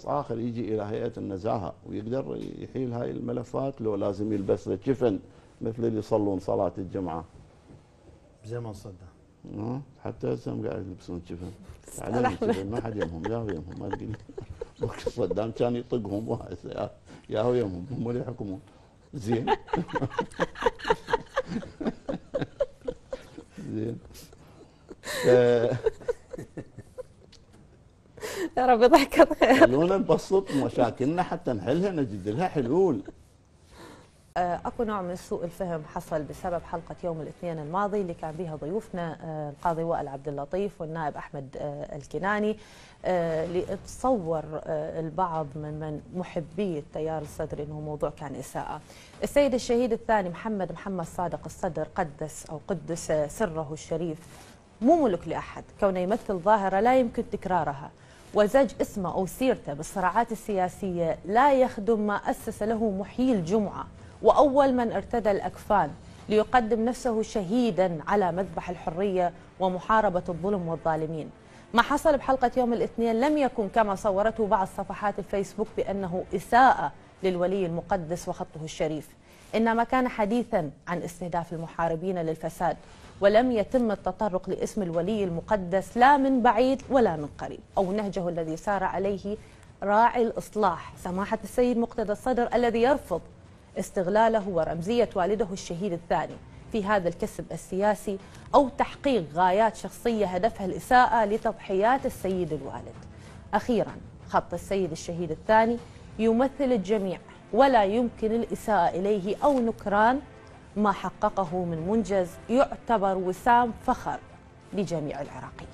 آخر يجي إلى هيئة النزاهة ويقدر يحيل هاي الملفات، لو لازم يلبس له جفن مثل اللي يصلون صلاة الجمعة بزمن صدام. حتى هسه قاعد يلبسون جفن، عليهم جفن، ما حد يمهم، ياهو يمهم، ما تقول وقت صدام كان يطقهم وهسه ياهو يمهم، هم اللي يحكمون. زين. زين. يا رب يضحك خير. خلونا نبسط مشاكلنا حتى نحلها، نجد لها حلول. اكو نوع من سوء الفهم حصل بسبب حلقه يوم الاثنين الماضي اللي كان بها ضيوفنا القاضي وائل عبد اللطيف والنائب احمد الكناني، لتصور البعض من محبي التيار الصدري انه موضوع كان اساءه. السيد الشهيد الثاني محمد صادق الصدر قدس سره الشريف مو ملك لاحد، كونه يمثل ظاهره لا يمكن تكرارها، وزج اسمه او سيرته بالصراعات السياسيه لا يخدم ما اسس له محيي الجمعه وأول من ارتدى الأكفان ليقدم نفسه شهيدا على مذبح الحرية ومحاربة الظلم والظالمين. ما حصل بحلقة يوم الاثنين لم يكن كما صورته بعض صفحات الفيسبوك بأنه إساءة للولي المقدس وخطه الشريف، إنما كان حديثا عن استهداف المحاربين للفساد، ولم يتم التطرق لاسم الولي المقدس لا من بعيد ولا من قريب، أو نهجه الذي سار عليه راعي الإصلاح سماحة السيد مقتدى الصدر، الذي يرفض استغلاله ورمزية والده الشهيد الثاني في هذا الكسب السياسي أو تحقيق غايات شخصية هدفها الإساءة لتضحيات السيد الوالد. أخيرا، خط السيد الشهيد الثاني يمثل الجميع ولا يمكن الإساءة إليه أو نكران ما حققه من منجز يعتبر وسام فخر لجميع العراقيين.